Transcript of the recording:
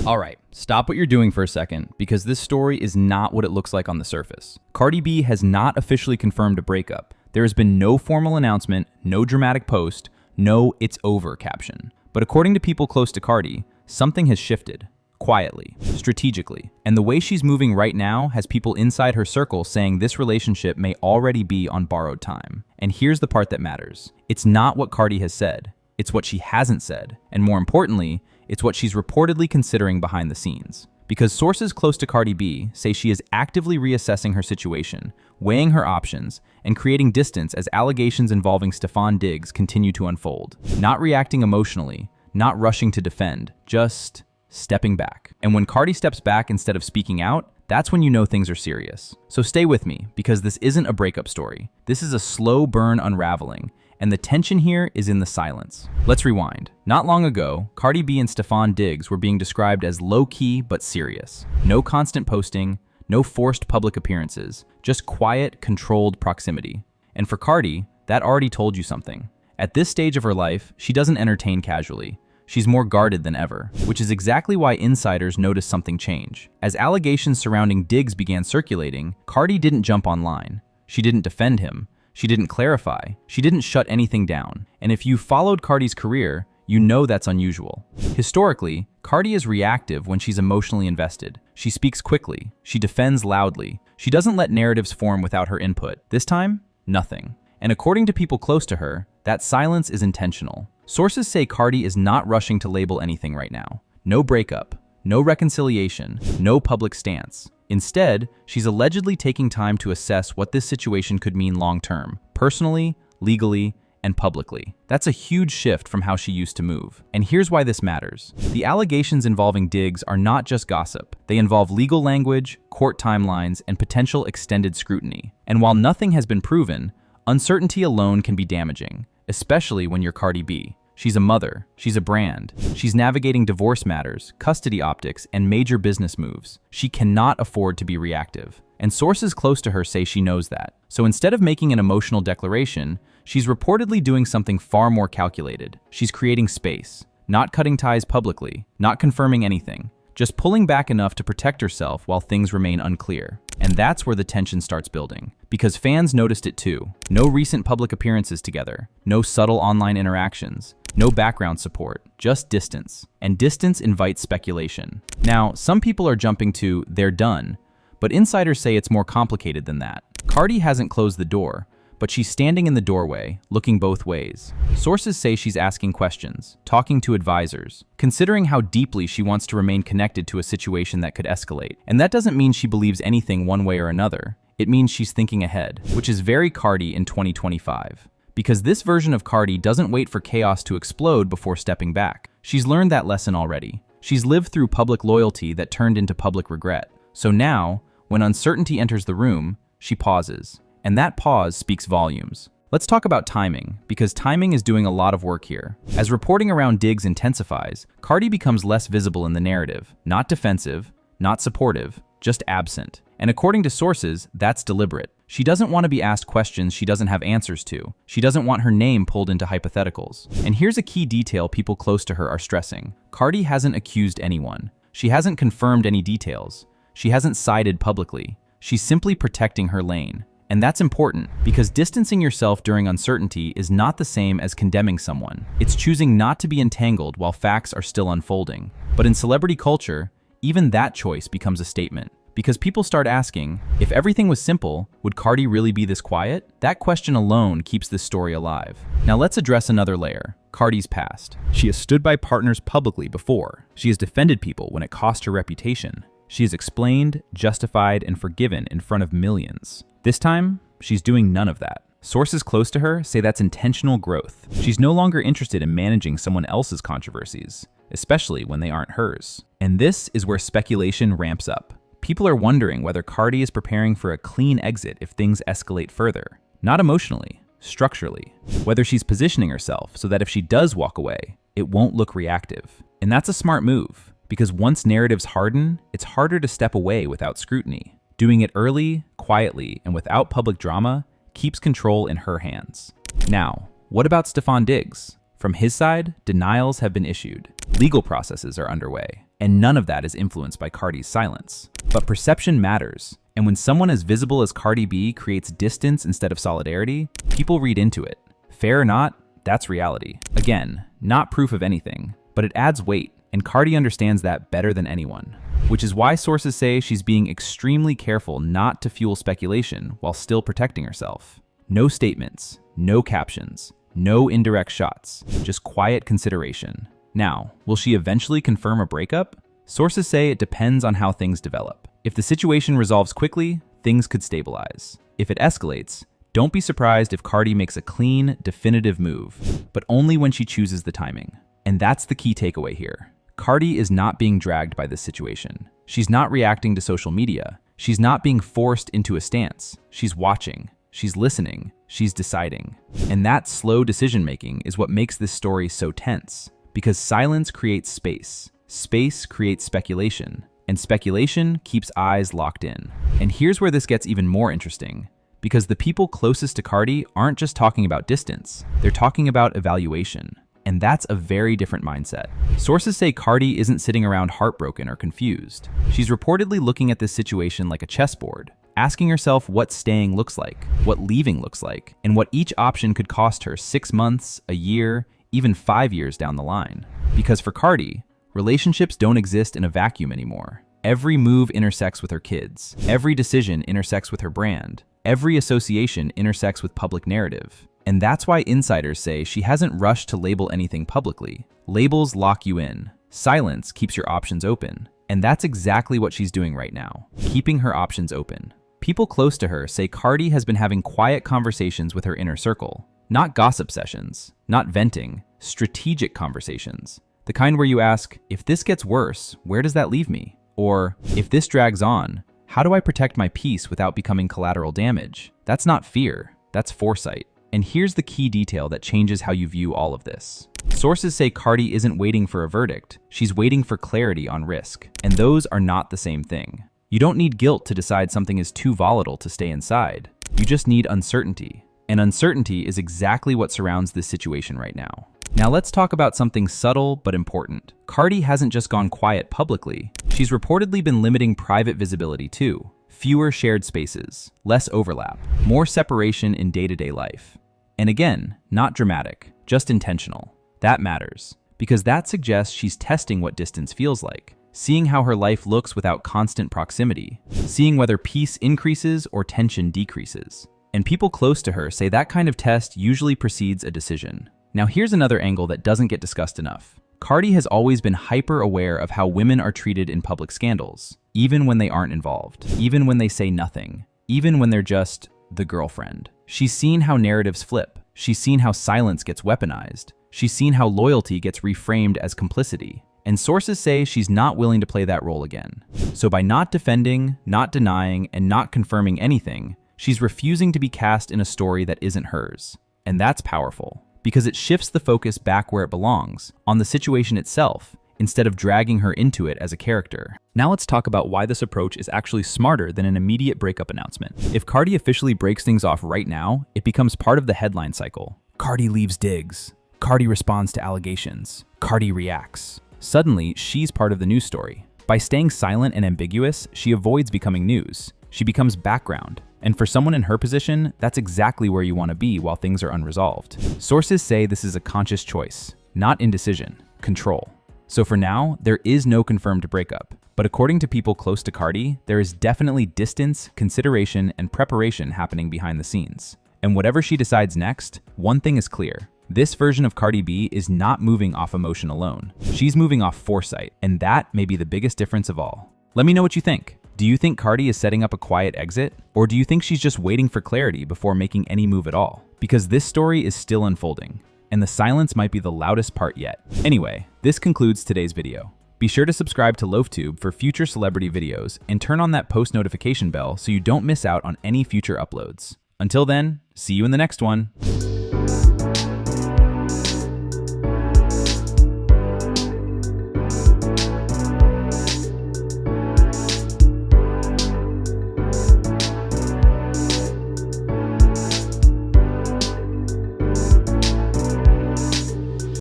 All right, stop what you're doing for a second, because this story is not what it looks like on the surface. Cardi B has not officially confirmed a breakup. There has been no formal announcement, no dramatic post, no "it's over" caption. But according to people close to Cardi, something has shifted. Quietly, strategically. And the way she's moving right now has people inside her circle saying this relationship may already be on borrowed time. And here's the part that matters. It's not what Cardi has said. It's what she hasn't said. And more importantly, it's what she's reportedly considering behind the scenes. Because sources close to Cardi B say she is actively reassessing her situation, weighing her options, and creating distance as allegations involving Stefon Diggs continue to unfold. Not reacting emotionally, not rushing to defend, just stepping back. And when Cardi steps back instead of speaking out, that's when you know things are serious. So stay with me, because this isn't a breakup story. This is a slow burn unraveling, and the tension here is in the silence. Let's rewind. Not long ago, Cardi B and Stefon Diggs were being described as low-key but serious. No constant posting, no forced public appearances, just quiet, controlled proximity. And for Cardi, that already told you something. At this stage of her life, she doesn't entertain casually. She's more guarded than ever, which is exactly why insiders noticed something change. As allegations surrounding Diggs began circulating, Cardi didn't jump online. She didn't defend him. She didn't clarify. She didn't shut anything down. And if you followed Cardi's career, you know that's unusual. Historically, Cardi is reactive when she's emotionally invested. She speaks quickly. She defends loudly. She doesn't let narratives form without her input. This time, nothing. And according to people close to her, that silence is intentional. Sources say Cardi is not rushing to label anything right now. No breakup, no reconciliation, no public stance. Instead, she's allegedly taking time to assess what this situation could mean long-term, personally, legally, and publicly. That's a huge shift from how she used to move. And here's why this matters. The allegations involving Diggs are not just gossip. They involve legal language, court timelines, and potential extended scrutiny. And while nothing has been proven, uncertainty alone can be damaging, especially when you're Cardi B. She's a mother, she's a brand, she's navigating divorce matters, custody optics, and major business moves. She cannot afford to be reactive. And sources close to her say she knows that. So instead of making an emotional declaration, she's reportedly doing something far more calculated. She's creating space, not cutting ties publicly, not confirming anything, just pulling back enough to protect herself while things remain unclear. And that's where the tension starts building. Because fans noticed it too. No recent public appearances together, no subtle online interactions, no background support, just distance. And distance invites speculation. Now, some people are jumping to "they're done," but insiders say it's more complicated than that. Cardi hasn't closed the door, but she's standing in the doorway, looking both ways. Sources say she's asking questions, talking to advisors, considering how deeply she wants to remain connected to a situation that could escalate. And that doesn't mean she believes anything one way or another. It means she's thinking ahead, which is very Cardi in 2025. Because this version of Cardi doesn't wait for chaos to explode before stepping back. She's learned that lesson already. She's lived through public loyalty that turned into public regret. So now, when uncertainty enters the room, she pauses. And that pause speaks volumes. Let's talk about timing, because timing is doing a lot of work here. As reporting around Diggs intensifies, Cardi becomes less visible in the narrative. Not defensive, not supportive, just absent. And according to sources, that's deliberate. She doesn't want to be asked questions she doesn't have answers to. She doesn't want her name pulled into hypotheticals. And here's a key detail people close to her are stressing. Cardi hasn't accused anyone. She hasn't confirmed any details. She hasn't sided publicly. She's simply protecting her lane. And that's important, because distancing yourself during uncertainty is not the same as condemning someone. It's choosing not to be entangled while facts are still unfolding. But in celebrity culture, even that choice becomes a statement. Because people start asking, if everything was simple, would Cardi really be this quiet? That question alone keeps this story alive. Now let's address another layer, Cardi's past. She has stood by partners publicly before. She has defended people when it cost her reputation. She has explained, justified, and forgiven in front of millions. This time, she's doing none of that. Sources close to her say that's intentional growth. She's no longer interested in managing someone else's controversies, especially when they aren't hers. And this is where speculation ramps up. People are wondering whether Cardi is preparing for a clean exit if things escalate further. Not emotionally, structurally. Whether she's positioning herself so that if she does walk away, it won't look reactive. And that's a smart move, because once narratives harden, it's harder to step away without scrutiny. Doing it early, quietly, and without public drama keeps control in her hands. Now, what about Stefon Diggs? From his side, denials have been issued. Legal processes are underway. and none of that is influenced by Cardi's silence. But perception matters, and when someone as visible as Cardi B creates distance instead of solidarity, people read into it. Fair or not, that's reality. Again, not proof of anything, but it adds weight, and Cardi understands that better than anyone. Which is why sources say she's being extremely careful not to fuel speculation while still protecting herself. No statements, no captions, no indirect shots, just quiet consideration. Now, will she eventually confirm a breakup? Sources say it depends on how things develop. If the situation resolves quickly, things could stabilize. If it escalates, don't be surprised if Cardi makes a clean, definitive move, but only when she chooses the timing. And that's the key takeaway here. Cardi is not being dragged by this situation. She's not reacting to social media. She's not being forced into a stance. She's watching. She's listening. She's deciding. And that slow decision-making is what makes this story so tense. Because silence creates space. Space creates speculation. And speculation keeps eyes locked in. And here's where this gets even more interesting. Because the people closest to Cardi aren't just talking about distance. They're talking about evaluation. And that's a very different mindset. Sources say Cardi isn't sitting around heartbroken or confused. She's reportedly looking at this situation like a chessboard, asking herself what staying looks like, what leaving looks like, and what each option could cost her 6 months, a year, even 5 years down the line. Because for Cardi, relationships don't exist in a vacuum anymore. Every move intersects with her kids. Every decision intersects with her brand. Every association intersects with public narrative. And that's why insiders say she hasn't rushed to label anything publicly. Labels lock you in. Silence keeps your options open. And that's exactly what she's doing right now, keeping her options open. People close to her say Cardi has been having quiet conversations with her inner circle. Not gossip sessions, not venting, strategic conversations. The kind where you ask, if this gets worse, where does that leave me? Or, if this drags on, how do I protect my peace without becoming collateral damage? That's not fear, that's foresight. And here's the key detail that changes how you view all of this. Sources say Cardi isn't waiting for a verdict, she's waiting for clarity on risk. And those are not the same thing. You don't need guilt to decide something is too volatile to stay inside. You just need uncertainty. And uncertainty is exactly what surrounds this situation right now. Now let's talk about something subtle but important. Cardi hasn't just gone quiet publicly, she's reportedly been limiting private visibility too. Fewer shared spaces, less overlap, more separation in day-to-day life. And again, not dramatic, just intentional. That matters, because that suggests she's testing what distance feels like, seeing how her life looks without constant proximity, seeing whether peace increases or tension decreases. And people close to her say that kind of test usually precedes a decision. Now here's another angle that doesn't get discussed enough. Cardi has always been hyper aware of how women are treated in public scandals, even when they aren't involved, even when they say nothing, even when they're just the girlfriend. She's seen how narratives flip. She's seen how silence gets weaponized. She's seen how loyalty gets reframed as complicity. And sources say she's not willing to play that role again. So by not defending, not denying, and not confirming anything, she's refusing to be cast in a story that isn't hers. And that's powerful, because it shifts the focus back where it belongs, on the situation itself, instead of dragging her into it as a character. Now let's talk about why this approach is actually smarter than an immediate breakup announcement. If Cardi officially breaks things off right now, it becomes part of the headline cycle. Cardi leaves Diggs. Cardi responds to allegations. Cardi reacts. Suddenly, she's part of the news story. By staying silent and ambiguous, she avoids becoming news. She becomes background. And for someone in her position, that's exactly where you want to be while things are unresolved. Sources say this is a conscious choice, not indecision, control. So for now, there is no confirmed breakup. But according to people close to Cardi, there is definitely distance, consideration, and preparation happening behind the scenes. And whatever she decides next, one thing is clear. This version of Cardi B is not moving off emotion alone. She's moving off foresight, and that may be the biggest difference of all. Let me know what you think. Do you think Cardi is setting up a quiet exit? Or do you think she's just waiting for clarity before making any move at all? Because this story is still unfolding, and the silence might be the loudest part yet. Anyway, this concludes today's video. Be sure to subscribe to LoafTube for future celebrity videos and turn on that post notification bell so you don't miss out on any future uploads. Until then, see you in the next one.